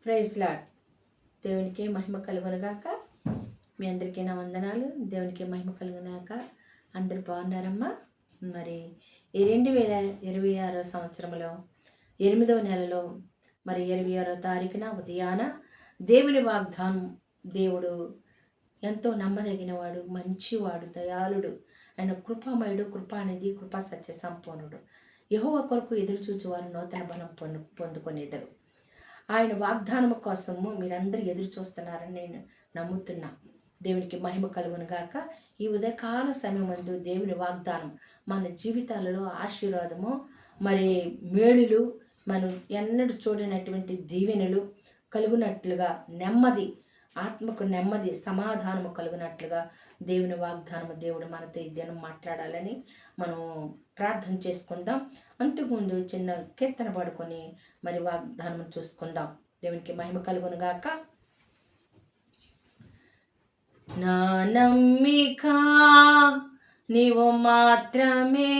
Praise lord. దేవునికి మహిమ కలుగునుగాక. మీ అందరికీ నా వందనాలు. దేవునికి మహిమ కలుగునుగాక. అందరు బాగున్నారమ్మా? మరి ఈ 2026 సంవత్సరంలో 8వ నెలలో మరి 26వ తారీఖున ఉదయాన దేవుని వాగ్దానం. దేవుడు ఎంతో నమ్మదగినవాడు, మంచివాడు, దయాళుడు, ఆయన కృపామయుడు, కృపానిధి, కృపా సత్య సంపూర్ణుడు. యెహోవా కొరకు ఎదురు చూచువారు నూతన బలం పొందుకొనేదరు. ఆయన వాగ్దానం కోసము మీరందరూ ఎదురు చూస్తున్నారని నేను నమ్ముతున్నా. దేవునికి మహిమ కలుగును గాక. ఈ ఉదయకాల సమయమందు దేవుని వాగ్దానం మన జీవితాలలో ఆశీర్వాదము, మరి మేలులు, మనం ఎన్నడూ చూడనటువంటి దీవెనలు కలుగునట్లుగా, నెమ్మది, ఆత్మకు నెమ్మది, సమాధానము కలుగునట్లుగా దేవుని వాగ్దానము దేవుడు మనతో ఈ దినం మాట్లాడాలని మనం ప్రార్థన చేసుకుందాం. అంతకుముందు చిన్న కీర్తన పాడుకొని మరి వాగ్దానం చూసుకుందాం. దేవునికి మహిమ కలుగును గాక. నా నమ్మిక నీవు మాత్రమే,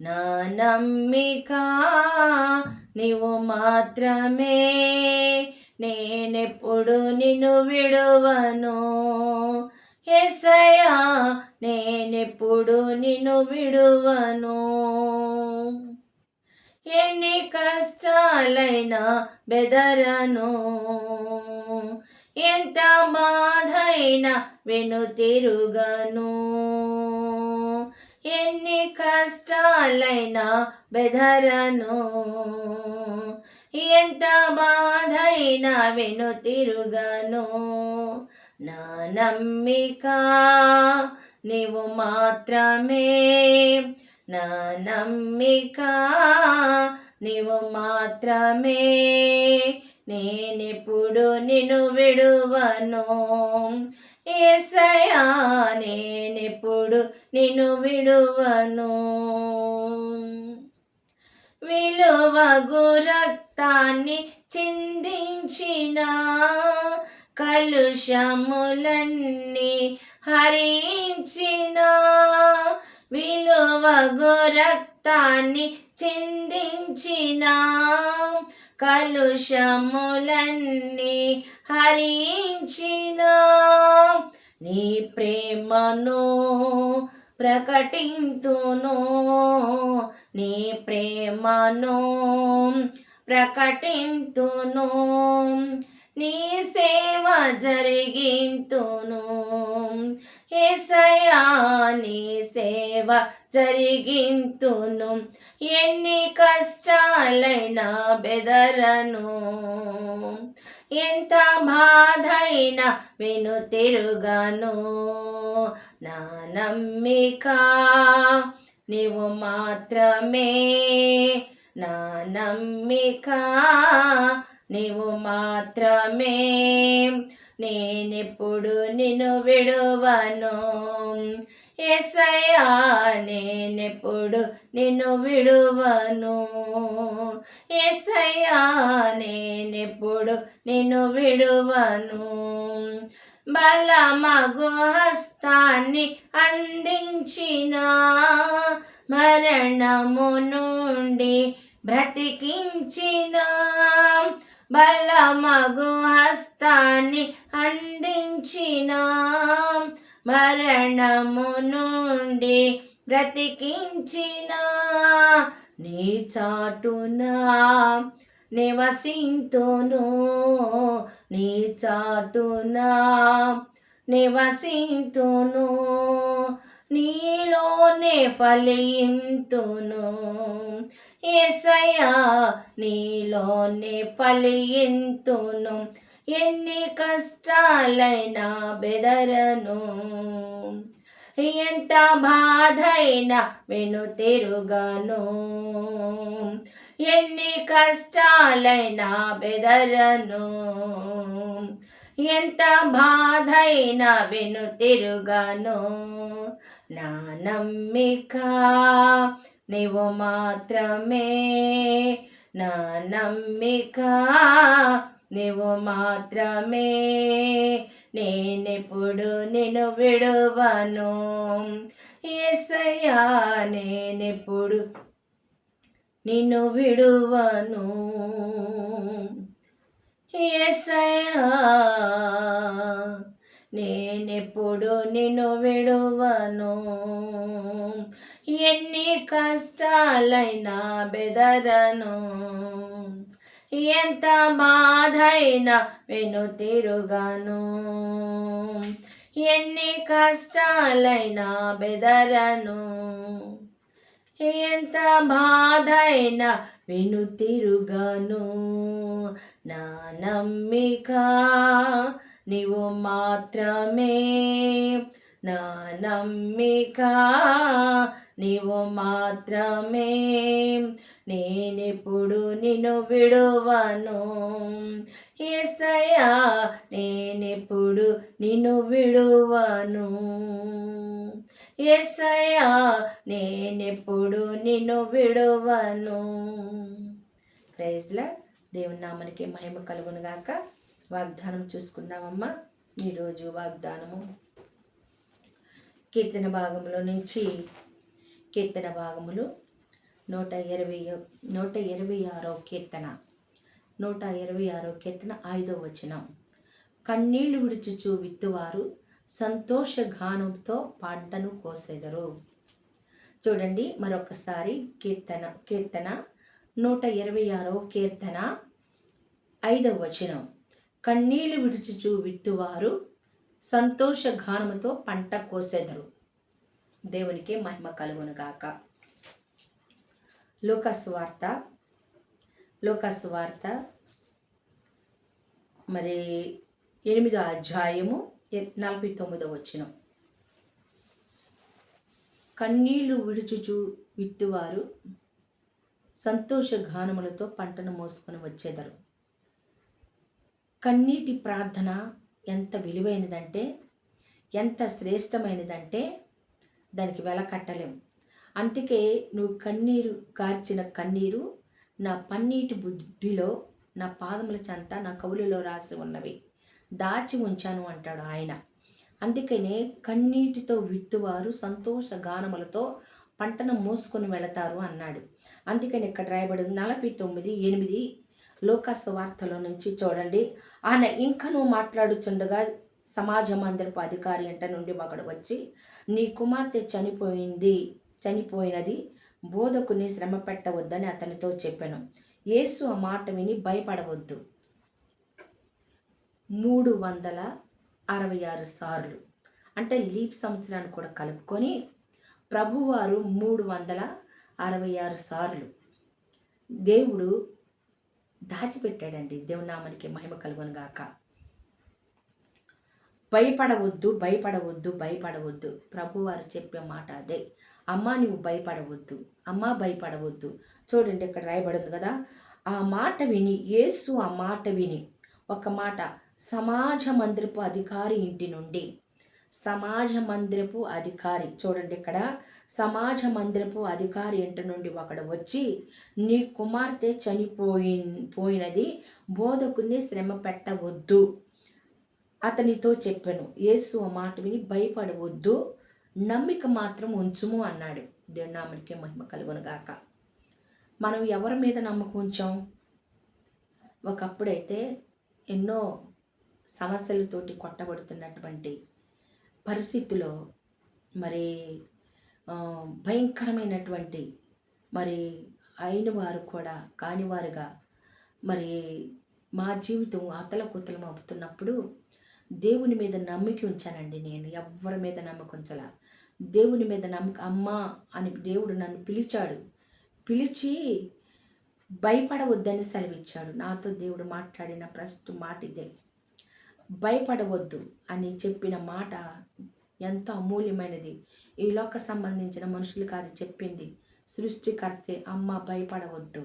నా నమ్మిక నీవు మాత్రమే, నేనెప్పుడు నిన్ను విడువను యేసయ్యా, నేనెప్పుడు నిన్ను విడువను. ఎన్ని కష్టాలైనా బెదరను, ఎంత బాధైనా వెనుతిరుగను. ఎన్ని కష్టాలైనా బెదరను, ఎంత బాధైనా వెనుతిరుగను. నా నమ్మిక నీవు మాత్రమే, నా నమ్మిక నీవు మాత్రమే, నేనెప్పుడు నిన్ను విడువను యేసయ్యా, నేనెప్పుడు నిన్ను విడువను. విలువగు రక్తాన్ని చిందించిన, కలుషములన్నీ హరించిన, విలువగు రక్తాన్ని చిందించిన, కలుషములన్నీ హరించిన, నీ ప్రేమను ప్రకటింతును, నీ ప్రేమను ప్రకటింతును, నీ సేవ జరిగింతును యేసయ్యా, నీ సేవ జరిగింతును. ఎన్ని కష్టాలైనా బెదరను, ఎంత బాధైనా వెనుతిరుగను. నా నమ్మిక నీవు మాత్రమే, నా నమ్మిక నీవు మాత్రమే, నేనెప్పుడు నిన్ను విడువను యేసయ్యా, నేనెప్పుడు నిన్ను విడువను యేసయ్యా, నేనెప్పుడు నిన్ను విడువను. బలమగు హస్తాన్ని అందించిన, మరణము నుండి బ్రతికించిన, బలమగు హస్తాన్ని అందించిన, మరణము నుండి బ్రతికించిన, నీ చాటున నివసింతును, నీ చాటున నివసింతును, నీలోనే ఫలింతును యేసయ్యా, నీలోనే ఫలింతును. ఎన్ని కష్టాలైనా బెదరను, ఎంత బాధైనా వెనుతిరుగను. ఎన్ని కష్టాలైనా బెదరను, ఎంత బాధైనా వెనుతిరుగను. నా నమ్మిక నీవు మాత్రమే, నా నమ్మిక నీవు మాత్రమే, నేనెప్పుడు నిన్ను విడువను యేసయ్యా, నేనెప్పుడు నిన్ను విడువను. యేసయ్యా నేనెప్పుడు నిన్ను విడువను, ఎన్ని కష్టాలైనా బెదరను, ఎంత బాధైనా వెనుతిరుగను, ఎన్ని కష్టాలైనా బెదరను, ఎంత బాధైనా వెనుతిరుగను, నా నమ్మిక నీవు మాత్రమే, నా నమ్మిక నీవు మాత్రమే, నేనెప్పుడు నిన్ను విడువను, యేసయ్యా నేనెప్పుడు నిన్ను విడువను, యేసయ్యా నేనెప్పుడు నిన్ను విడువను. Praise Lord. దేవుని నామానికి మహిమ కలుగును గాక. వాగ్దానం చూసుకుందామమ్మా. ఈరోజు వాగ్దానము కీర్తన భాగంలో నుంచి, కీర్తన భాగములు 126వ కీర్తన 126వ కీర్తన 5వ వచనం. కన్నీళ్లు విడుచుచు విత్తువారు సంతోషగానంతో పంటను కోసెదరు. చూడండి మరొకసారి కీర్తన 126వ కీర్తన 5వ వచనం. కన్నీళ్లు విడుచుచు విత్తువారు సంతోషగానముతో పంట కోసెదరు. దేవునికి మహిమ కలుగును గాక. లూకాసు వార్త మరి 8వ అధ్యాయము 49వ వచనం. కన్నీళ్లు విడుచుచు విత్తువారు సంతోషగానములతో పంటను మోసుకొని వచ్చేదరు. కన్నీటి ప్రార్థన ఎంత విలువైనదంటే, ఎంత శ్రేష్టమైనదంటే దానికి వెల కట్టలేం. అందుకే నువ్వు కన్నీరు కార్చిన కన్నీరు నా పన్నీటి బుడ్డిలో, నా పాదముల చెంత, నా కవులలో రాసి ఉన్నవి దాచి ఉంచాను అంటాడు ఆయన. అందుకనే కన్నీటితో విత్తువారు సంతోష గానములతో పంటను మోసుకొని వెళతారు అన్నాడు. అందుకని ఇక్కడ రాయబడి 49:8 లూకాసు వార్తలో నుంచి చూడండి. ఆయన ఇంకనూ మాట్లాడుచుండగా సమాజ మందిరపు అధికారి అంట నుండి ఒకడు వచ్చి, నీ కుమార్తె చనిపోయినది, బోధకుని శ్రమ పెట్టవద్దని అతనితో చెప్పాను. యేసు ఆ మాట విని భయపడవద్దు. 366 సార్లు అంటే లీప్ సంవత్సరాన్ని కూడా కలుపుకొని ప్రభువారు 366 సార్లు దేవుడు దాచిపెట్టాడండి. దేవుని నామానికి మహిమ కలుగును గాక. భయపడవద్దు, భయపడవద్దు, భయపడవద్దు. ప్రభువారు చెప్పే మాట అదే. అమ్మా నువ్వు భయపడవద్దు, అమ్మా భయపడవద్దు. చూడండి ఇక్కడ రాయబడింది కదా. ఆ మాట విని, యేసు ఆ మాట విని, ఒక మాట సమాజ మందిరపు అధికారి ఇంటి నుండి, సమాజ మందిరపు అధికారి, చూడండి ఇక్కడ సమాజ మందిరపు అధికారి ఇంటి నుండి ఒకడు వచ్చి, నీ కుమార్తె పోయినది, బోధకుని శ్రమ పెట్టవద్దు అతనితో చెప్పాను. యేసు ఆ మాట విని భయపడవద్దు, నమ్మిక మాత్రం ఉంచుము అన్నాడు. దేవుని నామానికి మహిమ కలుగును గాక. మనం ఎవరి మీద నమ్మకం ఉంచాం? ఒకప్పుడైతే ఎన్నో సమస్యలతోటి కొట్టబడుతున్నటువంటి పరిస్థితిలో మరి భయంకరమైనటువంటి మరి అయిన వారు కూడా కానివారుగా మరి మా జీవితం అతలకుతలం అవుతున్నప్పుడు దేవుని మీద నమ్మిక ఉంచానండి. నేను ఎవరి మీద నమ్మకం ఉంచలా. దేవుని మీద నమ్మకం. అమ్మా అని దేవుడు నన్ను పిలిచి భయపడవద్దని సెలవిచ్చాడు. నాతో దేవుడు మాట్లాడిన ప్రస్తుత మాట ఇదే. భయపడవద్దు అని చెప్పిన మాట ఎంత అమూల్యమైనది. ఈ లోక సంబంధించిన మనుషులు కాదు చెప్పింది, సృష్టికర్తే. అమ్మ భయపడవద్దు.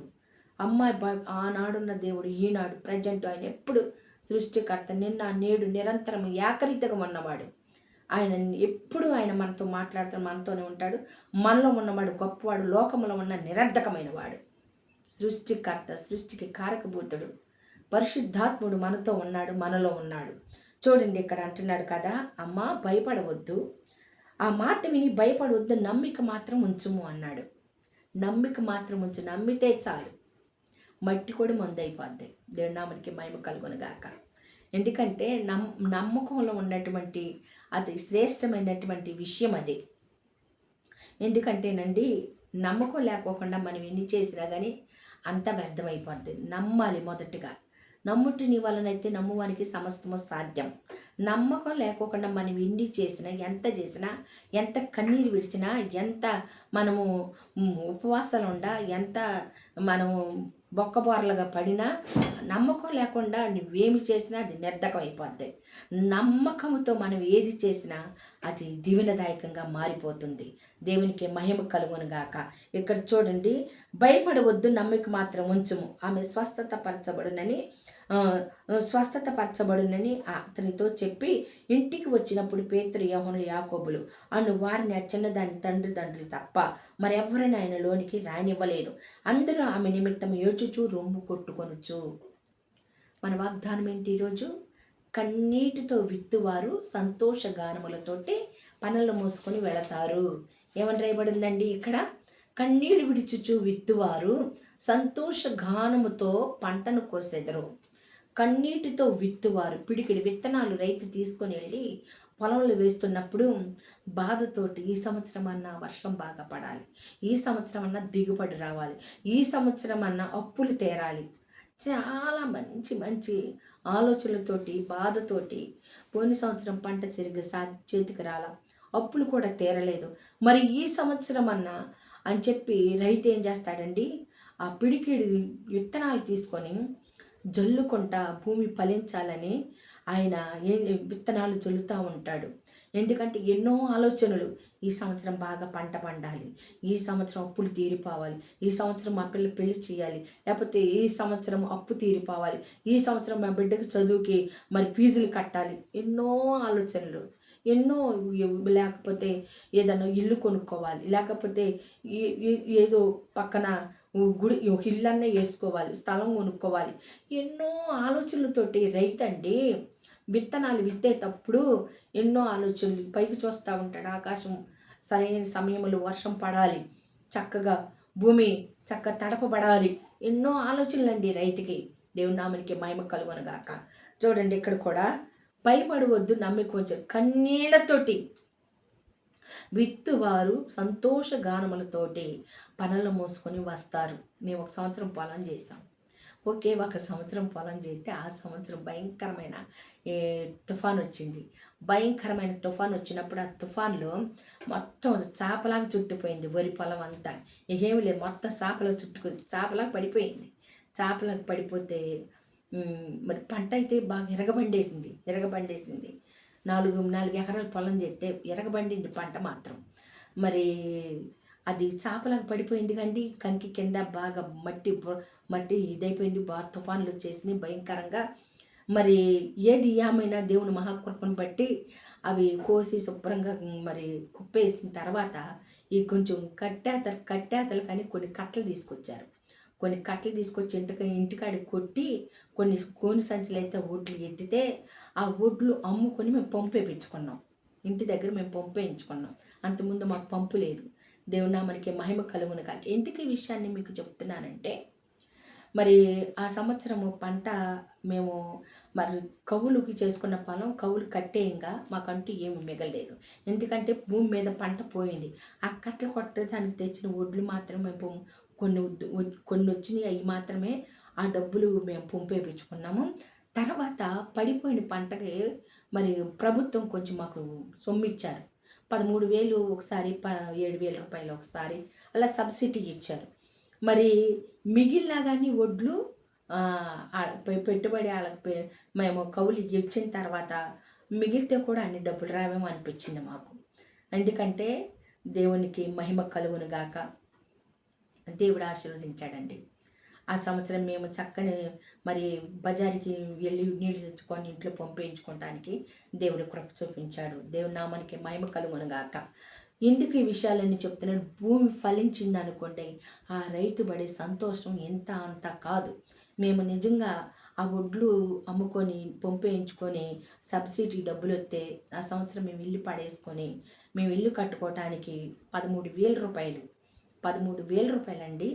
ఆనాడున్న దేవుడు ఈనాడు ప్రజెంట్ ఆయన ఎప్పుడు సృష్టికర్త, నిన్న నేడు నిరంతరం ఏకరీతిగా ఉన్నవాడు. ఆయన ఎప్పుడు ఆయన మనతో మాట్లాడుతూ మనతోనే ఉంటాడు. మనలో ఉన్నవాడు గొప్పవాడు, లోకంలో ఉన్న నిరర్ధకమైన వాడు. సృష్టికర్త, సృష్టికి కారకభూతుడు, పరిశుద్ధాత్ముడు మనతో ఉన్నాడు, మనలో ఉన్నాడు. చూడండి ఇక్కడ అంటున్నాడు కదా, అమ్మ భయపడవద్దు, ఆ మాట విని భయపడవద్దు, నమ్మిక మాత్రం ఉంచుము అన్నాడు. నమ్మిక మాత్రం ఉంచు, నమ్మితే చాలు, మట్టి కూడా మందైపోద్ది. దేవుని నామానికి మహిమ కలుగును గాక. ఎందుకంటే నమ్మకంలో ఉన్నటువంటి అది శ్రేష్టమైనటువంటి విషయం అది. ఎందుకంటేనండి, నమ్మకం లేకోకుండా మనం ఎన్ని చేసినా కానీ అంత వ్యర్థమైపోద్ది. నమ్మాలి మొదటిగా. నమ్ముటి నీ వలనైతే నమ్మువానికి సమస్తము సాధ్యం. నమ్మకం లేకోకుండా మనం ఎన్ని చేసినా, ఎంత చేసినా, ఎంత కన్నీరు విడిచినా, ఎంత మనము ఉపవాసాలు ఉండా, ఎంత మనము బొక్కబోర్లుగా పడినా, నమ్మకం లేకుండా నువ్వేమి చేసినా అది నిర్ధకం అయిపోద్ది. నమ్మకంతో మనం ఏది చేసినా అది దీవెనదాయకంగా మారిపోతుంది. దేవునికి మహిమ కలుగునుగాక. ఇక్కడ చూడండి, భయపడవద్దు, నమ్మిక మాత్రం ఉంచుము, ఆమె స్వస్థత పరచబడునని అతనితో చెప్పి ఇంటికి వచ్చినప్పుడు పేతురు, యోహాను, యాకోబులు అను వారిని ఆ చిన్నదాని తండ్రులు తప్ప మరెవరిని ఆయన లోనికి రానివ్వలేదు. అందరూ ఆమె నిమిత్తం ఏడ్చుచూ రొమ్ము కొట్టుకొనుచు. మన వాగ్దానం ఏంటి ఈరోజు? కన్నీటితో విత్తువారు సంతోష గానములతోటి పనులు మోసుకొని వెళతారు. ఏమని రాయబడిందండి ఇక్కడ? కన్నీళ్ళు విడిచుచు విత్తువారు సంతోష గానముతో పంటను కోసెదరు. కన్నీటితో విత్తువారు, పిడికిడి విత్తనాలు రైతు తీసుకొని వెళ్ళి పొలంలో వేస్తున్నప్పుడు బాధతోటి ఈ సంవత్సరం అన్నా వర్షం బాగా పడాలి, ఈ సంవత్సరం అన్నా దిగుబడి రావాలి, ఈ సంవత్సరం అన్నా అప్పులు తీరాలి, చాలా మంచి మంచి ఆలోచనలతోటి బాధతోటి పోయిన సంవత్సరం పంట సరిగ్గా చేతికి రాల, అప్పులు కూడా తీరలేదు, మరి ఈ సంవత్సరం అన్నా అని చెప్పి రైతు ఏం చేస్తాడండి? ఆ పిడికిడి విత్తనాలు తీసుకొని జల్లుకుంటా భూమి ఫలించాలని ఆయన విత్తనాలు జల్లుతూ ఉంటాడు. ఎందుకంటే ఎన్నో ఆలోచనలు, ఈ సంవత్సరం బాగా పంట పండాలి, ఈ సంవత్సరం అప్పులు తీరిపోవాలి, ఈ సంవత్సరం మా పిల్లలు పెళ్లి చేయాలి, లేకపోతే ఈ సంవత్సరం అప్పు తీరిపోవాలి, ఈ సంవత్సరం మా బిడ్డకి చదువుకి మరి ఫీజులు కట్టాలి, ఎన్నో ఆలోచనలు, ఎన్నో, లేకపోతే ఏదైనా ఇల్లు కొనుక్కోవాలి, లేకపోతే ఏదో పక్కన గుడి ఒక ఇల్లన్నా వేసుకోవాలి, స్థలం కొనుక్కోవాలి, ఎన్నో ఆలోచనలతోటి రైతు అండి విత్తనాలు విత్తేటప్పుడు ఎన్నో ఆలోచనలు. పైకి చూస్తూ ఉంటాడు, ఆకాశం సరైన సమయంలో వర్షం పడాలి, చక్కగా భూమి తడపబడాలి, ఎన్నో ఆలోచనలు అండి రైతుకి. దేవుని నామానికి మహిమ కలుగునుగాక. చూడండి, ఇక్కడ కూడా భయపడవద్దు, నమ్మిక ఉంచరు, కన్నీళ్లతోటి విత్తువారు సంతోష గానములతోటి పనులు మోసుకొని వస్తారు. మేము ఒక సంవత్సరం పొలం చేసాం. ఒక సంవత్సరం పొలం చేస్తే ఆ సంవత్సరం భయంకరమైన తుఫాన్ వచ్చింది. భయంకరమైన తుఫాన్ వచ్చినప్పుడు ఆ తుఫాన్లో మొత్తం చాపలాగా చుట్టిపోయింది వరి పొలం అంతా. ఏమీ లేదు, మొత్తం చాపలాగా పడిపోయింది. చాపలాగా పడిపోతే మరి పంట అయితే బాగా ఎరగబండేసింది. 4 ఎకరాల పొలం చేస్తే ఎరగబండింది పంట మాత్రం. మరి అది చాపలాగా పడిపోయింది కండి. కంకి కింద బాగా మట్టి ఇదైపోయింది. బాగా తుఫాన్లు వచ్చేసినాయి భయంకరంగా. మరి ఏది ఏమైనా దేవుని మహాకృపను బట్టి అవి కోసి శుభ్రంగా మరి కుప్పేసిన తర్వాత ఈ కొంచెం కట్టాతలు కానీ కొన్ని కట్టలు తీసుకొచ్చారు. కొన్ని కట్టలు తీసుకొచ్చి ఇంటికాడికి కొట్టి కొన్ని కోని సంచులు అయితే ఒడ్లు ఎత్తితే ఆ ఒడ్లు అమ్ముకొని మేము పంపు వేయించుకున్నాం. ఇంటి దగ్గర మేము పంపు వేయించుకున్నాం. అంతకుముందు మాకు పంపు లేదు. దేవుని నామానికి మహిమ కలుగును కాక. ఎందుకు ఈ విషయాన్ని మీకు చెప్తున్నానంటే, మరి ఆ సంవత్సరము పంట మేము మరి కవులుకి చేసుకున్న పొలం కవులు కట్టేయంగా మాకంటూ ఏమి మిగలలేదు. ఎందుకంటే భూమి మీద పంట పోయింది. ఆ కట్టలు కొట్టడానికి తెచ్చిన ఒడ్లు మాత్రమే కొన్ని వచ్చినాయి. అవి మాత్రమే ఆ డబ్బులు మేము పంపేపించుకున్నాము. తర్వాత పడిపోయిన పంటకి మరి ప్రభుత్వం కొంచెం మాకు సొమ్మిచ్చారు. 13,000 ఒకసారి, 7,000 రూపాయలు ఒకసారి, అలా సబ్సిడీ ఇచ్చారు. మరి మిగిలినా కానీ ఒడ్లు పెట్టుబడి వాళ్ళకి మేము కౌలు ఇచ్చిన తర్వాత మిగిలితే కూడా అన్ని డబ్బులు రావేమో అనిపించింది మాకు. ఎందుకంటే దేవునికి మహిమ కలుగును గాక. దేవుడు ఆశీర్వదించాడండి. ఆ సంవత్సరం మేము చక్కని మరి బజారుకి వెళ్ళి నీళ్లు తెచ్చుకొని ఇంట్లో పంపించుకోవడానికి దేవుడు కృప చూపించాడు. దేవుని నామానికి మహిమ కలుగును గాక. ఎందుకు ఈ విషయాలన్నీ చెప్తున్నాడు? భూమి ఫలించింది అనుకోండి, ఆ రైతు పడే సంతోషం ఎంత అంత కాదు. మేము నిజంగా ఆ ఒడ్లు అమ్ముకొని పంపేయించుకొని సబ్సిడీ డబ్బులు వస్తే ఆ సంవత్సరం మేము ఇల్లు పడేసుకొని మేము ఇల్లు కట్టుకోవటానికి 13,000 రూపాయలు అండి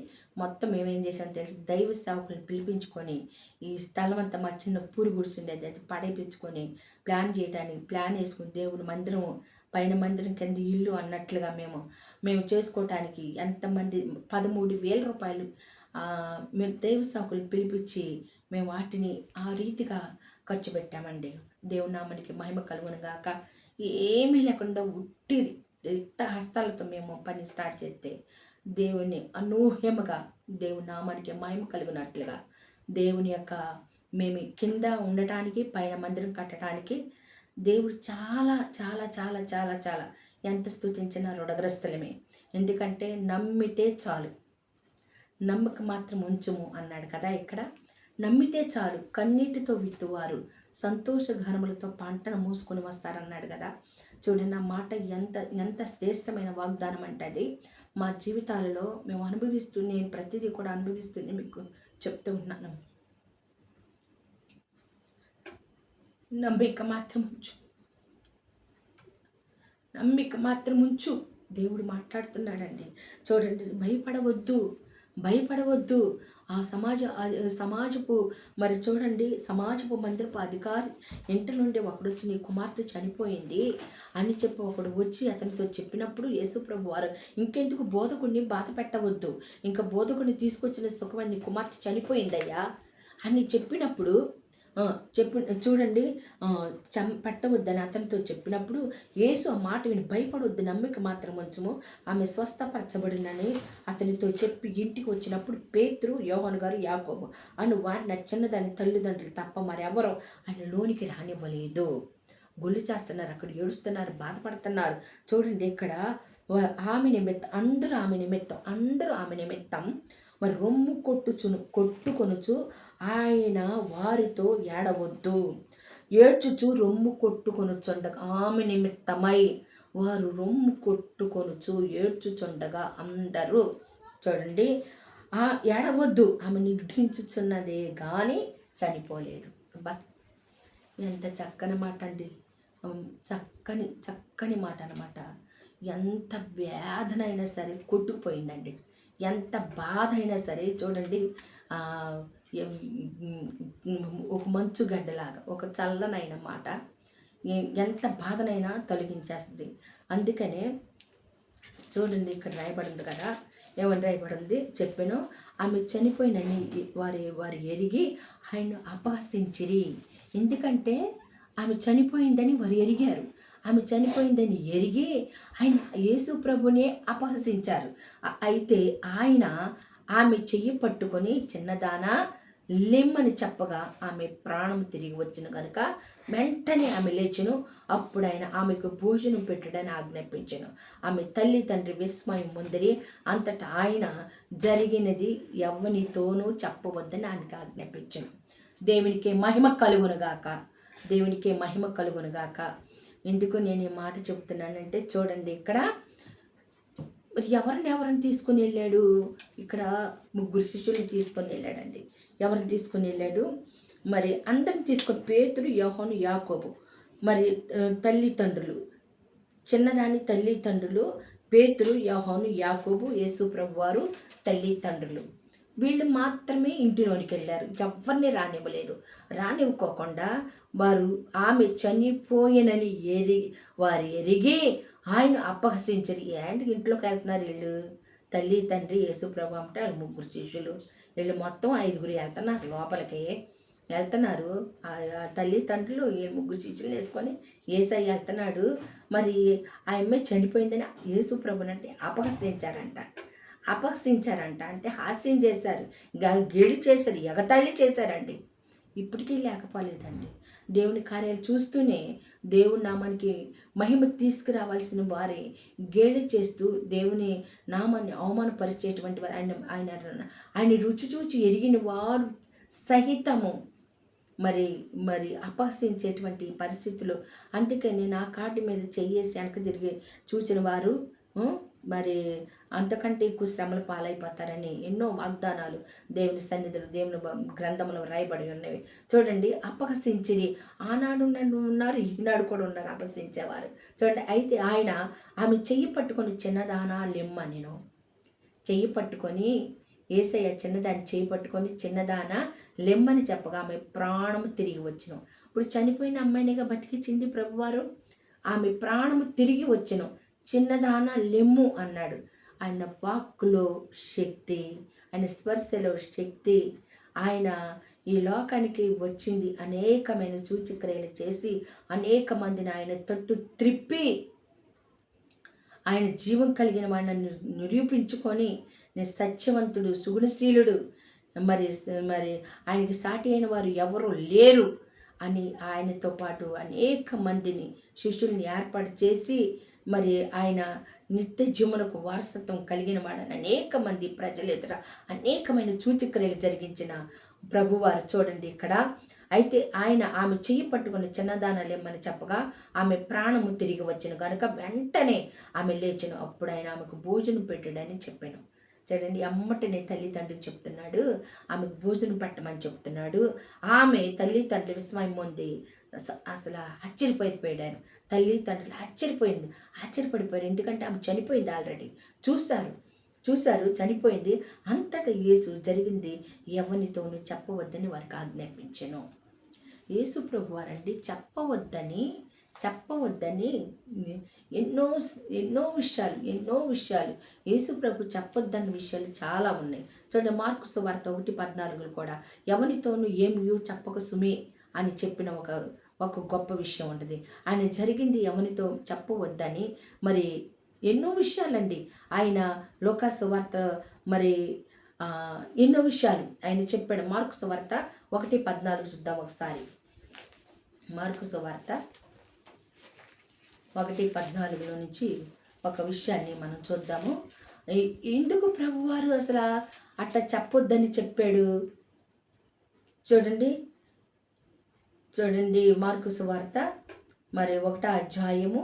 మొత్తం మేమేం చేసాం తెలుసు, దైవ సేవకులను పిలిపించుకొని ఈ స్థలం అంతా మా చిన్న పూరి గుడిసుండేది, అది పడేపించుకొని ప్లాన్ వేసుకుని దేవుని మందిరము పైన మందిరం కింద ఇల్లు అన్నట్లుగా మేము చేసుకోవటానికి ఎంతమంది 13,000 రూపాయలు మేము దైవ సేవకులు పిలిపించి మేము వాటిని ఆ రీతిగా ఖర్చు పెట్టామండి. దేవుని నామానికి మహిమ కలుగును గాక. ఏమీ లేకుండా ఉట్టి రిక్త హస్తాలతో మేము పని స్టార్ట్ చేస్తే దేవుని అనూహ్యముగా దేవుని నామానికి మహిమ కలుగునట్లుగా దేవుని యొక్క మేము కింద ఉండటానికి పైన మందిరం కట్టడానికి దేవుడు చాలా చాలా చాలా చాలా చాలా ఎంత స్తుతించినా రుణగ్రస్తులమే. ఎందుకంటే నమ్మితే చాలు, నమ్మక మాత్రం ఉంచుము అన్నాడు కదా ఇక్కడ. నమ్మితే చాలు, కన్నీటితో విత్తువారు సంతోష ఘనములతో పంటను మూసుకొని వస్తారన్నాడు కదా. చూడండి, ఆ మాట ఎంత ఎంత శ్రేష్టమైన వాగ్దానం అంటే అది మా జీవితాలలో మేము నేను ప్రతిదీ కూడా అనుభవిస్తూనే మీకు చెప్తూ ఉన్నాను. నమ్మిక మాత్రం ఉంచు దేవుడు మాట్లాడుతున్నాడండి. చూడండి, భయపడవద్దు. ఆ సమాజపు మరి చూడండి, సమాజపు మందిరపు అధికారి ఇంటి నుండి ఒకడొచ్చి నీ కుమార్తె చనిపోయింది అని చెప్పి ఒకడు వచ్చి అతనితో చెప్పినప్పుడు యేసుప్రభు వారు ఇంకెందుకు బోధకుడిని బాధ పెట్టవద్దు, ఇంకా బోధకుడిని తీసుకొచ్చిన సుఖమని నీ కుమార్తె చనిపోయిందయ్యా అని చెప్పినప్పుడు చూడండి, పెట్టవద్దని అతనితో చెప్పినప్పుడు యేసు ఆ మాట విని భయపడవద్దు, నమ్మిక మాత్రం ఉంచము, ఆమె స్వస్థపరచబడినని అతనితో చెప్పి ఇంటికి వచ్చినప్పుడు పేతురు, యోహాను గారు, యాకోబు అను వారిని చిన్నదాని తల్లిదండ్రులు తప్ప మరెవరో ఆయన లోనికి రానివ్వలేదు. గొల్లు చేస్తున్నారు, అక్కడ ఏడుస్తున్నారు, బాధపడుతున్నారు. చూడండి, ఇక్కడ ఆమె నిమిత్తం అందరూ ఆమె నిమిత్తం మరి రొమ్ము కొట్టుకొనుచు ఆయన వారితో ఏడ్చుచు రొమ్ము కొట్టుకొనుచుండగా ఆమె నిమిత్తమై వారు రొమ్ము కొట్టుకొనుచు ఏడ్చుచుండగా అందరూ చూడండి, ఏడవద్దు, ఆమె నిద్రించుచున్నదే కానీ చనిపోలేదు. అబ్బా, ఎంత చక్కని మాట అండి, చక్కని మాట అన్నమాట. ఎంత వేదనైనా సరే కొట్టుకుపోయిందండి, ఎంత బాధ అయినా సరే. చూడండి, ఒక మంచు గడ్డలాగా ఒక చల్లనైన మాట ఎంత బాధనైనా తొలగించేస్తుంది. అందుకనే చూడండి, ఇక్కడ రాయబడింది కదా, ఏమని రాయబడింది చెప్పాను, ఆమె చనిపోయినని వారు ఎరిగి ఆయన అపహసించిరి. ఎందుకంటే ఆమె చనిపోయిందని వారు ఎరిగారు. ఆమె చనిపోయిందని ఎరిగి ఆయన యేసు ప్రభునే అపహసించారు. అయితే ఆయన ఆమె చెయ్యి పట్టుకొని చిన్నదానా లెమ్మని చెప్పగా ఆమె ప్రాణం తిరిగి వచ్చిన కనుక వెంటనే ఆమె లేచెను. అప్పుడు ఆయన ఆమెకు భోజనం పెట్టుడని ఆజ్ఞాపించెను. ఆమె తల్లి తండ్రి విస్మయం ముందరి అంతటా ఆయన జరిగినది ఎవ్వనితోనూ చెప్పవద్దని ఆయనకు ఆజ్ఞాపించెను. దేవునికే మహిమ కలుగునుగాక. ఎందుకు నేను ఈ మాట చెప్తున్నానంటే చూడండి, ఇక్కడ మరి ఎవరిని తీసుకుని వెళ్ళాడు? ఇక్కడ 3 శిష్యుల్ని తీసుకొని వెళ్ళాడండి. ఎవరిని తీసుకుని వెళ్ళాడు? మరి అందరిని తీసుకొని పేతురు, యోహాను, యాకోబు మరి తల్లిదండ్రులు, చిన్నదాని తల్లిదండ్రులు పేతురు, యోహాను, యాకోబు, యేసు ప్రభు వారు తల్లిదండ్రులు వీళ్ళు మాత్రమే ఇంటిలోనికి వెళ్ళారు. ఎవరిని రానివ్వకోకుండా వారు ఆమె చనిపోయినని వారు ఎరిగి ఆయన అపహసించరు. ఏంటి ఇంట్లోకి వెళ్తున్నారు వీళ్ళు? తల్లి తండ్రి యేసు ప్రభు అంటే 3 శిష్యులు, వీళ్ళు మొత్తం 5 వెళ్తున్నారు, లోపలికి వెళ్తున్నారు. తల్లి తండ్రులు ఈ 3 శిష్యులు వేసుకొని యేసయ్య వెళ్తున్నాడు. మరి ఆ అమ్మాయి చనిపోయిందని యేసు ప్రభునంటే అపహసించారంట, అంటే హాస్యం చేశారు, గేలి చేశారు, ఎగతాళి చేశారండి. ఇప్పటికీ లేకపోలేదండి. దేవుని కార్యాలు చూస్తూనే దేవుని నామానికి మహిమ తీసుకురావాల్సిన వారే గేలి చేస్తూ దేవుని నామాన్ని అవమానపరిచేటువంటి వారు ఆయన రుచి చూచి ఎరిగిన వారు సహితము మరి అపహసించేటువంటి పరిస్థితులు. అందుకని నా కాటి మీద చెయ్యేసి వెనక తిరిగి చూచిన వారు మరి అంతకంటే ఎక్కువ శ్రమలు పాలైపోతారని ఎన్నో వాగ్దానాలు దేవుని సన్నిధులు దేవుని గ్రంథంలో రాయబడి ఉన్నవి. చూడండి, అపహసించిరి. ఆనాడు ఉన్నారు, ఈనాడు కూడా ఉన్నారు అపహసించేవారు. చూడండి, అయితే ఆమె చెయ్యి పట్టుకొని చిన్నదానా లెమ్మ, నేను చెయ్యి పట్టుకొని యేసయ్య చిన్నదాన్ని చేయి పట్టుకొని చిన్నదాన లెమ్మని చెప్పగా ఆమె ప్రాణము తిరిగి వచ్చును. ఇప్పుడు చనిపోయిన అమ్మాయినిగా బతికించింది ప్రభువారు. ఆమె ప్రాణము తిరిగి వచ్చును. చిన్నదాన లెమ్ము అన్నాడు. ఆయన వాక్కులో శక్తి, ఆయన స్పర్శలో శక్తి, ఆయన ఈ లోకానికి వచ్చింది అనేకమైన సూచక్రియలు చేసి అనేక మందిని ఆయన తట్టు త్రిప్పి ఆయన జీవం కలిగిన వాడిని నిరూపించుకొని నేను సత్యవంతుడు, సుగుణశీలుడు, మరి మరి ఆయనకి సాటి అయిన వారు ఎవరు లేరు అని ఆయనతో పాటు అనేక మందిని శిష్యుల్ని ఏర్పాటు చేసి మరి ఆయన నిత్య జీవనకు వారసత్వం కలిగిన వాడని అనేక మంది ప్రజల ఎదుట అనేకమైన సూచక్రియలు జరిగించిన ప్రభువారు చూడండి ఇక్కడ. అయితే ఆయన ఆమె చెయ్యి పట్టుకుని చిన్నదానలేమని చెప్పగా ఆమె ప్రాణము తిరిగి వచ్చిన కనుక వెంటనే ఆమె లేచెను. అప్పుడు ఆయన ఆమెకు భోజనం పెట్టాడని చెప్పాను. చూడండి, అమ్మటనే తల్లిదండ్రులు చెప్తున్నాడు, ఆమెకు భోజనం పెట్టమని చెప్తున్నాడు. ఆమె తల్లిదండ్రులు విస్మయం పొంది అసలు ఆశ్చర్యపోయారు. తల్లిదండ్రులు ఆశ్చర్యపడిపోయారు. ఎందుకంటే ఆమె చనిపోయింది, ఆల్రెడీ చూశారు చనిపోయింది. అంతటా యేసు జరిగింది ఎవరితోనూ చెప్పవద్దని వారికి ఆజ్ఞాపించెను. యేసు ప్రభు వారండి చెప్పవద్దని ఎన్నో విషయాలు యేసు ప్రభు చెప్పొద్దన్న విషయాలు చాలా ఉన్నాయి. చూడండి, మార్కు సువార్త 1:14 కూడా ఎవరితోనూ ఏమి చెప్పక సుమి అని చెప్పిన ఒక గొప్ప విషయం ఉంటుంది. ఆయన జరిగింది ఎవరితో చెప్పవద్దని మరి ఎన్నో విషయాలండి. ఆయన లోకా సువార్త మరి ఎన్నో విషయాలు ఆయన చెప్పాడు. మార్కు సువార్త 1:14 చూద్దాం ఒకసారి. మార్కు సువార్త 1:14 నుంచి ఒక విషయాన్ని మనం చూద్దాము. ఎందుకు ప్రభువారు అసలు అట్లా చెప్పొద్దని చెప్పాడు? చూడండి మార్కు సువార్త మరి 1వ అధ్యాయము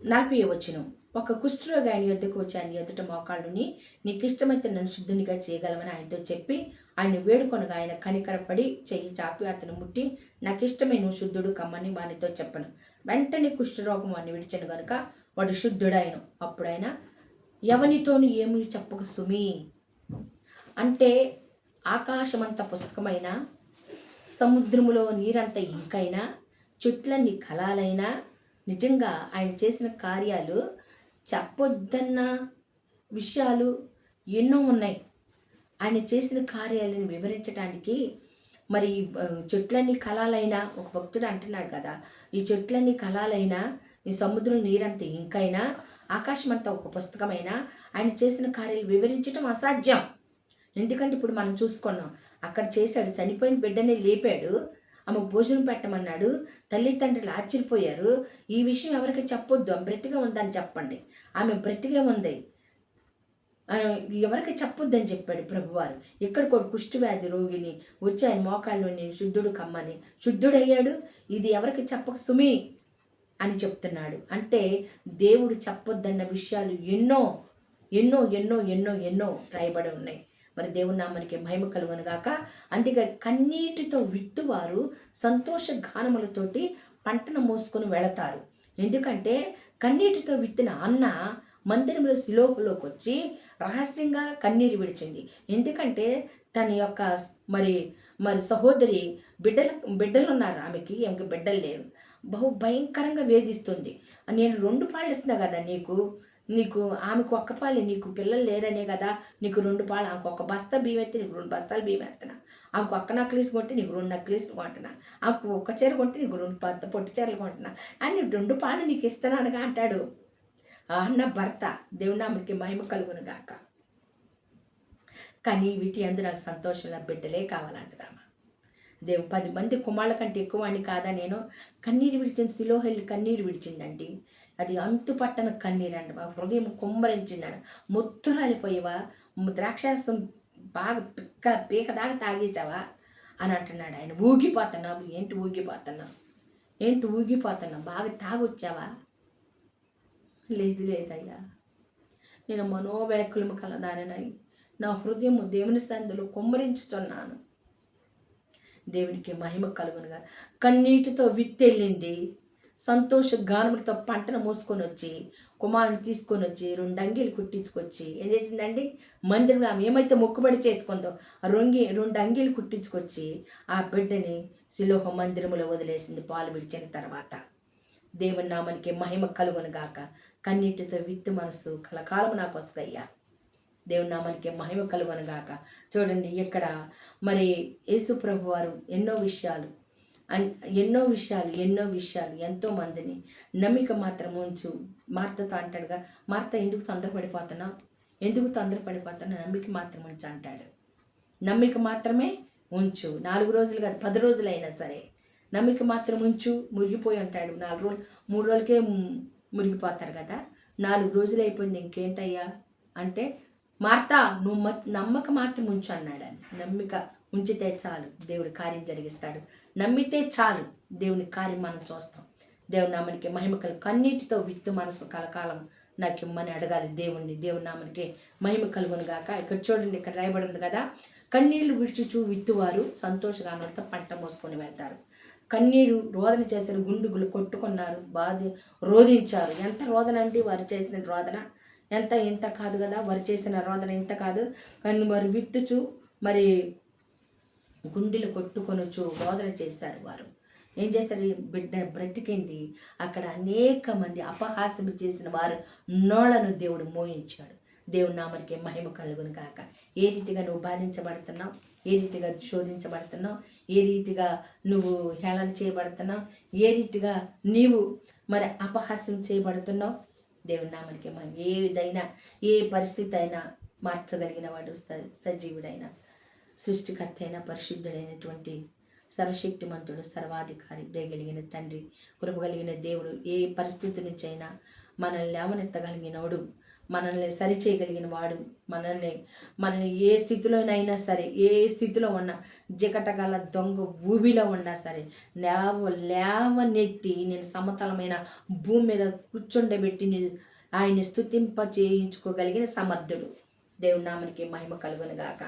40వ వచనం. ఒక కుష్ఠరోగి ఆయన యొద్దకు వచ్చి ఆయన ఎదుట మోకాళ్ళుని, నీకు ఇష్టమైతే నన్ను శుద్ధునిగా చేయగలమని ఆయనతో చెప్పి ఆయన వేడుకొనగా ఆయన కనికరపడి చెయ్యి చాపి అతను ముట్టి, నాకు ఇష్టమే, నువ్వు శుద్ధుడు కమ్మని వానితో చెప్పను. వెంటనే కుష్ఠరోగం వాడిని విడిచెను గనుక వాడు శుద్ధుడాయను. అప్పుడైనా ఎవనితోని ఏమి చెప్పక సుమి అంటే, ఆకాశమంత పుస్తకమైనా, సముద్రములో నీరంత ఇంకైనా, చెట్లన్నీ కళాలైనా, నిజంగా ఆయన చేసిన కార్యాలు చెప్పొద్దన్న విషయాలు ఎన్నో ఉన్నాయి. ఆయన చేసిన కార్యాలను వివరించడానికి మరి చెట్లన్నీ కళాలైనా, ఒక భక్తుడు అంటున్నాడు కదా, ఈ చెట్లన్నీ కళాలైనా, ఈ సముద్రం నీరంత ఇంకైనా, ఆకాశం అంతా ఒక పుస్తకమైనా, ఆయన చేసిన కార్యాలు వివరించడం అసాధ్యం. ఎందుకంటే ఇప్పుడు మనం చూసుకున్నాం, అక్కడ చేశాడు, చనిపోయిన బిడ్డని లేపాడు, ఆమెకు భోజనం పెట్టమన్నాడు. తల్లిదండ్రులు ఆశ్చర్యపోయారు. ఈ విషయం ఎవరికి చెప్పొద్దు, ఆమె బ్రతిగా ఉందని చెప్పండి, ఆమె బ్రతిగా ఉంది, ఎవరికి చెప్పొద్దని చెప్పాడు ప్రభువారు. ఇక్కడ కూడా కుష్ఠవ్యాధి రోగిని వచ్చి ఆయన మోకాళ్ళని శుద్ధుడు కమ్మని శుద్ధుడయ్యాడు. ఇది ఎవరికి చెప్పక సుమి అని చెప్తున్నాడు. అంటే దేవుడు చెప్పొద్దన్న విషయాలు ఎన్నో ఎన్నో ఎన్నో ఎన్నో ఎన్నో రాయబడి ఉన్నాయి. మరి దేవుని నామానికి మహిమ కలుగును గాక. అంతేగా కన్నీటితో విత్తువారు సంతోష గానములతోటి పంటను మోసుకొని వెళతారు. ఎందుకంటే కన్నీటితో విత్తిన అన్న మందిరంలో శిలోహులోకి వచ్చి రహస్యంగా కన్నీరు విడిచింది. ఎందుకంటే తన యొక్క మరి సహోదరి బిడ్డలు ఉన్నారు, ఆమెకి బిడ్డలు లేరు, బహు భయంకరంగా వేధిస్తుంది. నేను 2 పాళ్ళు ఇస్తున్నా కదా నీకు ఆమెకు ఒక్క పాలు, నీకు పిల్లలు లేరనే కదా నీకు 2 పాలు, ఆమెకు ఒక బస్తా బియ్యం ఎత్తి నీకు 2 బస్తాలు బియ్యం ఎత్తున్నా, ఆమెకు ఒక్క నక్లీస్ కొంటే నీకు 2 నక్లీస్లు కొంటున్నా, ఆమెకు ఒక్క చీర కొంటే నీకు 2 పొట్టి చీరలు కొంటున్నా అని 2 పాలు నీకు ఇస్తున్నానుగా అంటాడు అన్న భర్త. దేవుని నామమునకి మహిమ కలుగును గాక. కానీ వీటి అందు నాకు సంతోషంగా బిడ్డలే కావాలంటదామా. దేవుడు 10 మంది కుమారుల కంటే ఎక్కువ అని కాదా నేను కన్నీరు విడిచింది, శిలోహెల్లి కన్నీరు విడిచిందండి. అది అంతు పట్టన కన్నీరు అండి. మా హృదయం కుమ్మరించిందండి. ముత్తురాలిపోయేవా, ద్రాక్షారసం బాగా పీక దాకా తాగేసావా అని అంటున్నాడు ఆయన. ఊగిపోతున్నావు, ఏంటి ఊగిపోతున్నావు, బాగా తాగొచ్చావా? లేదయ్యా, నేను మనోవ్యాకులము కలదానని నా హృదయము దేవుని సందులో కుమ్మరించుతున్నాను. దేవునికి మహిమ కలుగునుగా. కన్నీటితో విత్తెళ్ళింది, సంతోష గానములతో పంటను మోసుకొని వచ్చి కుమారుని తీసుకొని వచ్చి 2 అంగీలు కుట్టించుకొచ్చి ఏం చేసిందండి, మందిరంలో ఆమె ఏమైతే మొక్కుబడి చేసుకుందో ఆ 2 అంగీలు కుట్టించుకొచ్చి ఆ బిడ్డని శిలోహ మందిరములో వదిలేసింది పాలు విడిచిన తర్వాత. దేవుని నామానికి మహిమ కలుగును గాక. కన్నీటితో విత్తు మనసు కలకాలము నాకు వస్తాయ్యా. దేవుని నామానికి మహిమ కలుగును గాక. చూడండి ఇక్కడ మరి యేసు ప్రభు వారు ఎన్నో విషయాలు ఎంతో మందిని నమ్మిక మాత్రం ఉంచు. మార్తతో అంటాడుగా, మార్త ఎందుకు తొందరపడిపోతున్నావు, నమ్మిక మాత్రం ఉంచు అంటాడు. నమ్మిక మాత్రమే ఉంచు. 4 రోజులు కాదు 10 రోజులైనా సరే నమ్మిక మాత్రం ఉంచు. మురిగిపోయి ఉంటాడు 4 రోజులు, 3 రోజులకే మురిగిపోతారు కదా. 4 రోజులు అయిపోయింది, ఇంకేంటయ్యా అంటే, మార్తా నువ్వు నమ్మక మాత్రం ఉంచు అన్నాడు. నమ్మిక ఉంచితే చాలు దేవుడి కార్యం జరిగిస్తాడు. నమ్మితే చాలు దేవుని కార్యం మనం చూస్తాం. దేవుని నామానికి మహిమ కన్నీటితో విత్తు మనసు కలకాలం నాకు ఇమ్మని అడగాలి దేవుణ్ణి. దేవుని నామానికి మహిమ కలుగును గాక. ఇక్కడ చూడండి, ఇక్కడ రాయబడి ఉంది కదా, కన్నీళ్లు విడుచుచు విత్తువారు సంతోషగానంతో పంట మోసుకొని వెళ్తారు. కన్నీరు రోదన చేశారు, గుండుగులు కొట్టుకున్నారు, రోధించారు. ఎంత రోదన అండి వారు చేసిన రోదన, ఇంత కాదు కదా, వారు చేసిన రోదన ఇంత కాదు. కానీ వారు విత్తుచు మరి గుండెలు కొట్టుకొనొచ్చు రోదన చేశారు. వారు ఏం చేశారు, బిడ్డ బ్రతికింది. అక్కడ అనేక మంది అపహాస్యం చేసిన వారు నోళ్లను దేవుడు మోయించాడు. దేవుని నామానికి మహిమ కలుగును కాక. ఏ రీతిగా నువ్వు బాధించబడుతున్నావు, ఏ రీతిగా శోధించబడుతున్నావు, ఏ రీతిగా నువ్వు హేళన చేయబడుతున్నావు, ఏ రీతిగా నీవు మరి అపహాస్యం చేయబడుతున్నావు, దేవుని నామానికి ఏదైనా ఏ పరిస్థితి అయినా మార్చగలిగిన వాడు సజీవుడైన సృష్టికర్త అయిన పరిశుద్ధుడైనటువంటి సర్వశక్తిమంతుడు, సర్వాధికారి, దయగలిగిన తండ్రి, కృపగలిగిన దేవుడు, ఏ పరిస్థితి నుంచి అయినా మనల్ని లేవనెత్తగలిగినవాడు, మనల్ని సరిచేయగలిగిన వాడు, మనల్ని ఏ స్థితిలోనైనా సరే, ఏ స్థితిలో ఉన్నా, జికటగల దొంగ ఊబిలో ఉన్నా సరే లేవనెత్తి నేను సమతలమైన భూమి మీద కూర్చుండబెట్టి ఆయన్ని స్తుతింప చేయించుకోగలిగిన సమర్థుడు. దేవుని నామానికి మహిమ కలుగును గాక.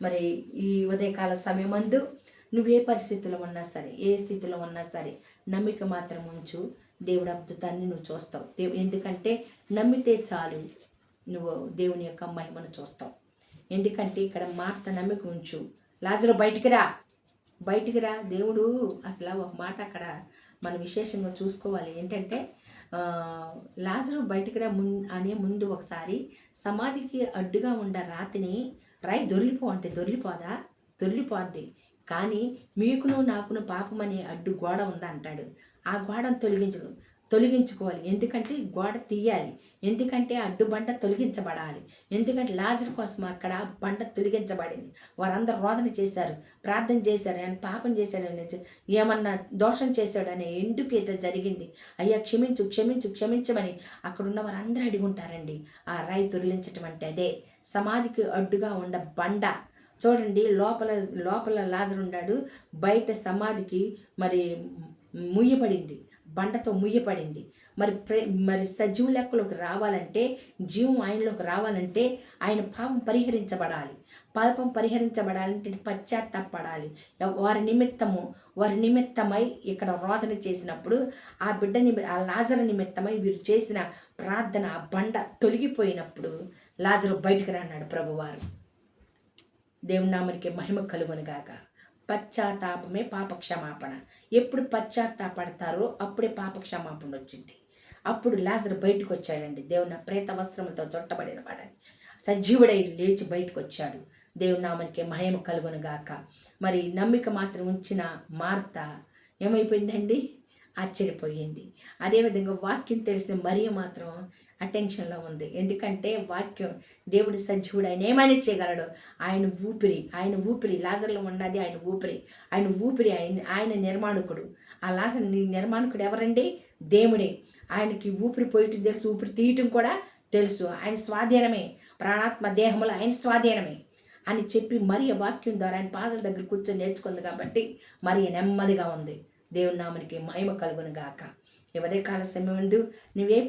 మరి ఈ ఉదయకాల సమయమందు నువ్వే పరిస్థితిలో ఉన్నా సరే, ఏ స్థితిలో ఉన్నా సరే నమ్మిక మాత్రం ఉంచు. దేవుడు అద్భుతాన్ని నువ్వు చూస్తావు. ఎందుకంటే నమ్మితే చాలు నువ్వు దేవుని యొక్క మహిమను చూస్తావు. ఎందుకంటే ఇక్కడ మార్త నమ్మిక ఉంచు, లాజరు బయటికి రా. దేవుడు అసలు ఒక మాట అక్కడ మనం విశేషంగా చూసుకోవాలి. ఏంటంటే లాజరు బయటికి రా అనే ముందు ఒకసారి సమాధికి అడ్డుగా ఉన్న రాయి దొర్లిపోద్ది. కానీ మీకును నాకును పాపమనే అడ్డు గోడ ఉందా అంటాడు. ఆ గోడను తొలగించుకోవాలి. ఎందుకంటే గోడ తీయాలి, ఎందుకంటే అడ్డు బండ తొలగించబడాలి. ఎందుకంటే లాజరు కోసం అక్కడ బండ తొలగించబడింది. వారందరూ రోదన చేశారు, ప్రార్థన చేశారు, ఆయన పాపం చేశాడని, ఏమన్నా దోషం చేశాడని, ఎందుకు ఇది జరిగింది, అయ్యా క్షమించమని అక్కడున్న వారందరూ అడుగుంటారండి. ఆ రాయి తొలగించటం అంటే అదే. సమాధికి అడ్డుగా ఉన్న బండ చూడండి, లోపల లాజరు ఉన్నాడు, బయట సమాధికి మరి ముయ్యబడింది, బండతో ముయ్యబడింది. మరి సజీవ లెక్కలోకి రావాలంటే, జీవం ఆయనలోకి రావాలంటే ఆయన పాపం పరిహరించబడాలంటే పశ్చాత్తాపడాలి. వారి నిమిత్తమై ఇక్కడ రోదన చేసినప్పుడు ఆ ఆ లాజరు నిమిత్తమై వీరు చేసిన ప్రార్థన, ఆ బండ తొలగిపోయినప్పుడు లాజరు బయటకు రాన్నాడు ప్రభువారు. దేవుని నామానికి మహిమ కలుగును గాక. పశ్చాత్తాపమే పాపక్షమాపణ. ఎప్పుడు పశ్చాత్తాపడతారో అప్పుడే పాపక్షమాపణ వచ్చింది. అప్పుడు లాజరు బయటకు వచ్చాడండి. దేవుని ప్రేత వస్త్రములతో చుట్టబడిన వాడని సజీవుడై లేచి బయటకు వచ్చాడు. దేవుని నామానికి మహిమ కలుగును గాక. మరి నమ్మిక మాత్రం ఉంచిన మార్త ఏమైపోయిందండి, ఆశ్చర్యపోయింది. అదేవిధంగా వాక్యం తెలిసిన మరియ మాత్రం అటెన్షన్లో ఉంది. ఎందుకంటే వాక్యం, దేవుడు సజీవుడు, ఆయన ఏమైనా చేయగలడు. ఆయన ఊపిరి లాజర్లో ఉన్నది, ఆయన ఊపిరి ఆయన నిర్మాణకుడు. ఆ లాజర్ నిర్మాణకుడు ఎవరండి, దేవుడే. ఆయనకి ఊపిరి పోయటం తెలుసు, ఊపిరి తీయటం కూడా తెలుసు. ఆయన స్వాధీనమే, ప్రాణాత్మ దేహములు ఆయన స్వాధీనమే అని చెప్పి మరియ వాక్యం ద్వారా ఆయన పాదాల దగ్గర కూర్చొని నేర్చుకుంది కాబట్టి మరియ నెమ్మదిగా ఉంది. దేవుని నామానికి మహిమ కలుగును గాక. ఈ ఉదయకాల సమయమందు నువ్వు ఏ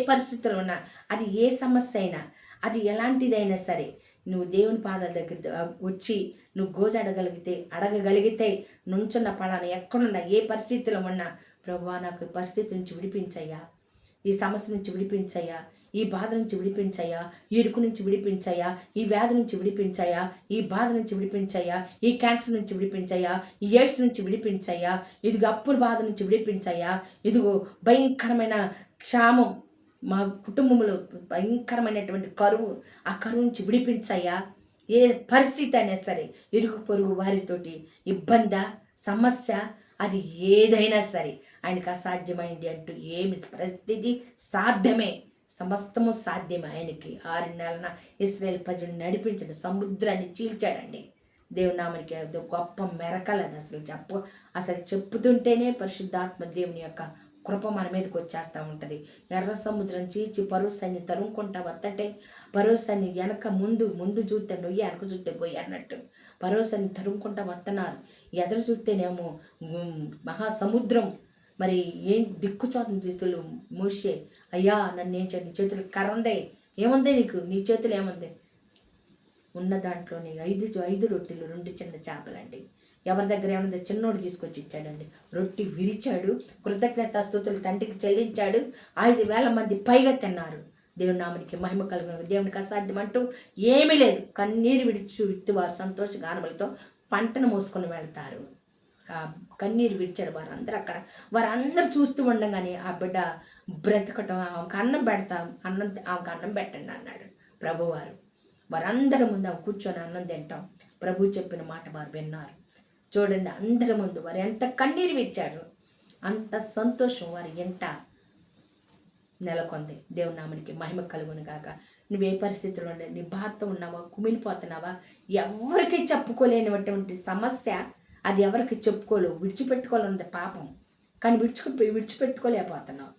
పరిస్థితిలో ఉన్నా, అది ఏ సమస్య అయినా, అది ఎలాంటిదైనా సరే, నువ్వు దేవుని పాదాల దగ్గర వచ్చి నువ్వు అడగగలిగితే నుంచున్న పడాన ఎక్కడున్నా, ఏ పరిస్థితిలో ఉన్నా ప్రభువా నాకు పరిస్థితి నుంచి విడిపించయ్యా, ఈ సమస్య నుంచి విడిపించయ్యా, ఈ బాధ నుంచి విడిపించయ్యా, ఈ ఇరుకు నుంచి విడిపించయ్యా, ఈ వ్యాధి నుంచి విడిపించయ్యా, ఈ బాధ నుంచి విడిపించయ్యా, ఈ క్యాన్సర్ నుంచి విడిపించయ్యా, ఈ ఎయిడ్స్ నుంచి విడిపించయ్యా, ఇదిగో అప్పుల బాధ నుంచి విడిపించయ్యా, ఇదిగో భయంకరమైన క్షామం మా కుటుంబంలో భయంకరమైనటువంటి కరువు, ఆ కరువు నుంచి విడిపించయ్యా. ఏ పరిస్థితి అయినా సరే ఇరుగు పొరుగు వారితోటి ఇబ్బంది సమస్య అది ఏదైనా సరే ఆయనకు అసాధ్యమైంది అంటూ ఏమి పరిస్థితి సాధ్యమే, సమస్తము సాధ్యమే ఆయనకి. 6 నెలల ఇశ్రాయేలు ప్రజలు నడిపించిన సముద్రాన్ని చీల్చాడండి. దేవుని నామానికి గొప్ప మెరకలు అది అసలు చెప్పుతుంటేనే పరిశుద్ధాత్మ దేవుని యొక్క కృప మన మీదకి వచ్చేస్తూ ఉంటుంది. ఎర్ర సముద్రం చీల్చి పరుసాన్ని తరుముకుంటా వస్తుంటే పరుసాన్ని వెనక ముందు చూస్తే నొయ్యి, వెనక చూస్తే గొయ్యి అన్నట్టు పరుసాన్ని తరుముకుంటా వస్తున్నారు. ఎదురు చూస్తేనేమో మహాసముద్రం మరి ఏం దిక్కుచోతని చేతులు మోసే, అయ్యా నన్ను ఏం చేయండి, నీ చేతులు కర్ర ఉందే, ఏముంది నీకు, నీ చేతులు ఏముంది, ఉన్న దాంట్లోని 5 రొట్టెలు 2 చిన్న చేపలండి. ఎవరి దగ్గర ఏమన్నా చిన్నోడు తీసుకొచ్చి ఇచ్చాడండి. రొట్టి విరిచాడు, కృతజ్ఞతాస్తుతులు తండ్రికి చెల్లించాడు. 5,000 మంది పైగా తిన్నారు. దేవుని నామానికి మహిమ కలుగును. దేవునికి అసాధ్యం అంటూ ఏమీ లేదు. కన్నీరు విడిచి వారు సంతోష గానములతో పంటను మోసుకొని వెళ్తారు. కన్నీరు విడిచాడు వారందరూ చూస్తూ ఉండగానే ఆ బిడ్డ బ్రతకటం, ఆమెకు అన్నం పెడతాం, ఆమెకు అన్నం పెట్టండి అన్నాడు ప్రభువారు. వారందరి ముందు ఆమె కూర్చొని అన్నం తింటాం. ప్రభు చెప్పిన మాట వారు విన్నారు. చూడండి, అందరి ముందు వారు ఎంత కన్నీరు విడిచారు, అంత సంతోషం వారి ఎంట నెలకొంది. దేవుని నామానికి మహిమ కలుగును గాక. నువ్వే పరిస్థితుల్లో ఉండే, నీ బాధతో ఉన్నావా, కుమిలిపోతున్నావా, ఎవరికి చెప్పుకోలేనటువంటి సమస్య, అది ఎవరికి చెప్పుకోలేవు, విడిచిపెట్టుకోవాలన్నది పాపం, కానీ విడిచిపెట్టుకోలేకపోతున్నావు.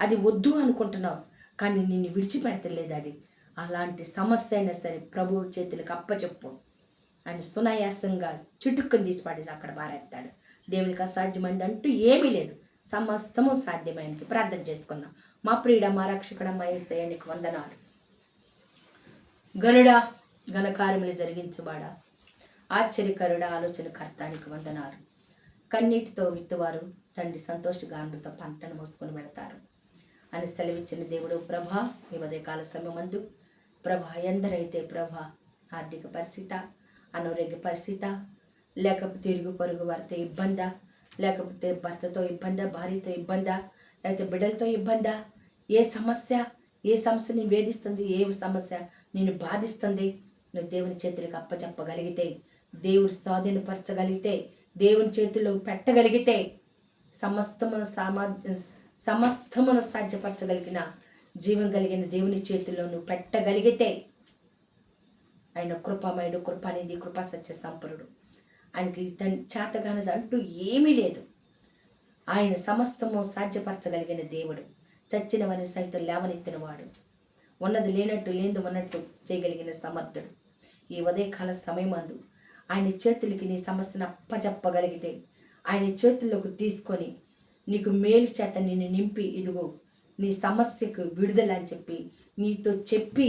అది వద్దు అనుకుంటున్నావు, కానీ నిన్ను విడిచిపెడతలేదు. అది అలాంటి సమస్య అయినా సరే ప్రభువు చేతులకు అప్పచెప్పు. ఆయన సునాయాసంగా చుట్టుకొని తీసి పడేసి అక్కడ పారేస్తాడు. దేవునికి అసాధ్యమైంది అంటూ ఏమీ లేదు, సమస్తము సాధ్యమైనకి. ప్రార్థన చేసుకుందాం. మా ప్రియుడ, మా రక్షకుడ, మా యేసయ్య నీకు వందనాలు. గనుడా, ఘనకార్యములు జరిగించువాడా, ఆశ్చర్యకరుడ, ఆలోచనకర్త నీకు వందనాలు. కన్నీటితో విత్తువారు తండ్రి సంతోషగానులతో పంటను మోసుకొని వెళతారు అని సెలవిచ్చిన దేవుడు ప్రభా, ఈ ఉదయకాల సమయమందు ప్రభా, ఎందరైతే ప్రభా ఆర్థిక పరిస్థితి, అనారోగ్య పరిస్థితి, లేకపోతే ఇరుగు పొరుగు వారితో ఇబ్బందా, లేకపోతే భర్తతో ఇబ్బందా, భార్యతో ఇబ్బందా, లేకపోతే బిడ్డలతో ఇబ్బందా, ఏ సమస్య నేను వేధిస్తుంది, ఏ సమస్య నేను బాధిస్తుంది, నువ్వు దేవుని చేతులకు అప్పచెప్పగలిగితే, దేవుడు స్వాధీనపరచగలిగితే, దేవుని చేతుల్లో పెట్టగలిగితే, సమస్తమును సాధ్యపరచగలిగిన జీవం కలిగిన దేవుని చేతుల్లో నువ్వు పెట్టగలిగితే, ఆయన కృపమయుడు, కృపానిధి, కృపా సత్య సంపన్నుడు, ఆయనకి చేతగానది అంటూ ఏమీ లేదు. ఆయన సమస్తము సాధ్యపరచగలిగిన దేవుడు, చచ్చిన వారిని సైతం లేవనెత్తిన వాడు, ఉన్నది లేనట్టు లేనిది ఉన్నట్టు చేయగలిగిన సమర్థుడు. ఈ ఉదయకాల సమయమందు ఆయన చేతులకి నీ సమస్యను అప్పచెప్పగలిగితే, ఆయన చేతుల్లోకి తీసుకొని నీకు మేలు చేత నిన్ను నింపి, ఇదిగో నీ సమస్యకు విడుదల అని చెప్పి నీతో చెప్పి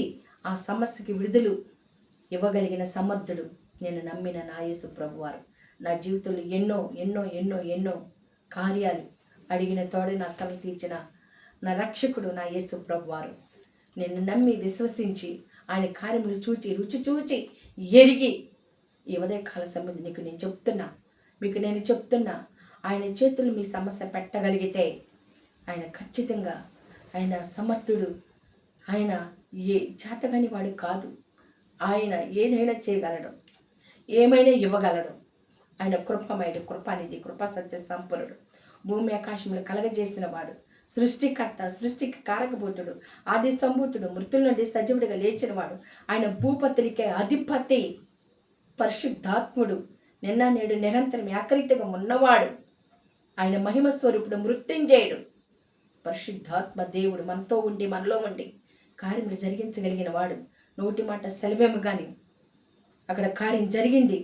ఆ సమస్యకి విడుదల ఇవ్వగలిగిన సమర్థుడు నేను నమ్మిన నా యేసు ప్రభువారు. నా జీవితంలో ఎన్నో ఎన్నో ఎన్నో ఎన్నో కార్యాలు అడిగిన తోడే నా కల తీర్చిన నా రక్షకుడు నా యేసు ప్రభువారు. నేను నమ్మి విశ్వసించి ఆయన కార్యములు రుచి చూచి ఎరిగి ఈ ఉదయకాల సమయం మీకు నేను చెప్తున్నా ఆయన చేతులు మీ సమస్య పెట్టగలిగితే, ఆయన ఖచ్చితంగా ఆయన సమర్థుడు. ఆయన చేతగాని వాడు కాదు. ఆయన ఏదైనా చేయగలడు, ఏమైనా ఇవ్వగలడు. ఆయన కృపమయుడు, కృపానిధి, కృపా సత్య సంపన్నుడు, భూమి ఆకాశములు కలగజేసిన వాడు, సృష్టికర్త, సృష్టికి కారకభూతుడు, ఆది సంభూతుడు, మృతుల నుండి సజీవుడిగా లేచినవాడు, ఆయన భూపతులకే అధిపతి, పరిశుద్ధాత్ముడు, నిన్న నేడు నిరంతరం ఏకరీతిగా ఉన్నవాడు, ఆయన మహిమ స్వరూపుడు, మృత్యుంజయుడు, పరిశుద్ధాత్మ దేవుడు మనతో ఉండి మనలో ఉండి కార్యములు జరిగించగలిగిన వాడు. నోటి మాట సెలవేమో కానీ అక్కడ కార్యం జరిగింది,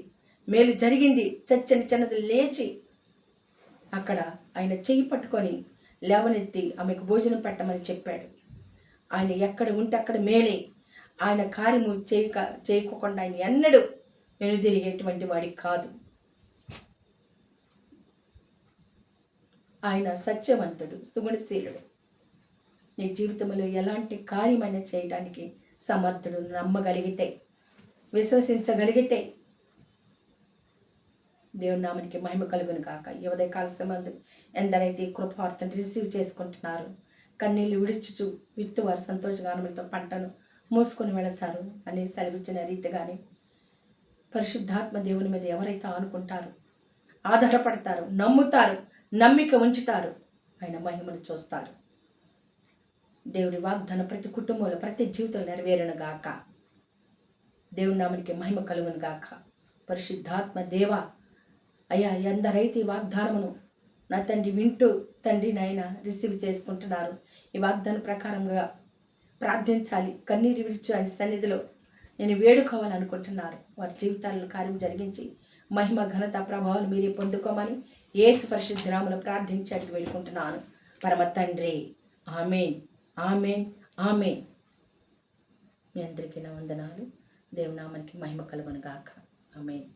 మేలు జరిగింది. చచ్చని చిన్నది లేచి అక్కడ ఆయన చెయ్యి పట్టుకొని లేవనెత్తి ఆమెకు భోజనం పెట్టమని చెప్పాడు. ఆయన ఎక్కడ ఉంటే అక్కడ మేలే. ఆయన కార్యము చేయకోకుండా ఆయన ఎన్నడూ వెనుదిరిగేటువంటి వాడికి కాదు. ఆయన సత్యవంతుడు, సుగుణశీలుడు. నీ జీవితంలో ఎలాంటి కార్యమైనా చేయడానికి సమర్థుడు. నమ్మగలిగితే, విశ్వసించగలిగితే దేవుని నామానికి మహిమ కలుగును కాక. ఈ ఉదయకాల సమయంలో ఎందరైతే ఈ కృపార్తను రిసీవ్ చేసుకుంటున్నారు, కన్నీళ్ళు విడుచుచు విత్తువారు సంతోషగానములతో పంటను మోసుకొని వెళతారు అని సెలవిచ్చిన రీతిగానే పరిశుద్ధాత్మ దేవుని మీద ఎవరైతే ఆనుకుంటారో, ఆధారపడతారు, నమ్ముతారు, నమ్మిక ఉంచుతారు, ఆయన మహిమను చూస్తారు. దేవుడి వాగ్దానం ప్రతి కుటుంబంలో, ప్రతి జీవితంలో నెరవేరును గాక. దేవుని నామానికి మహిమ కలుగును గాక. పరిశుద్ధాత్మ దేవ, అయ్యా, ఎందరైతే ఈ వాగ్దానమును నా తండ్రి వింటూ తండ్రి నాయన రిసీవ్ చేసుకుంటున్నారు, ఈ వాగ్దానం ప్రకారంగా ప్రార్థించాలి, కన్నీరు విడిచి ఆయన సన్నిధిలో నేను వేడుకోవాలనుకుంటున్నారు, వారి జీవితాలను కార్యం జరిగించి మహిమ ఘనత ప్రభావాలు మీరే పొందుకోమని యేసు పరిశుద్ధ నామములో ప్రార్థించి అడిగి వేడుకుంటున్నాను పరమ తండ్రి. ఆమేన్, ఆమేన్, ఆమేన్. మీ అందరికీ నా వందనాలు. దేవుని నామానికి మహిమ కలుగును గాక. ఆమేన్.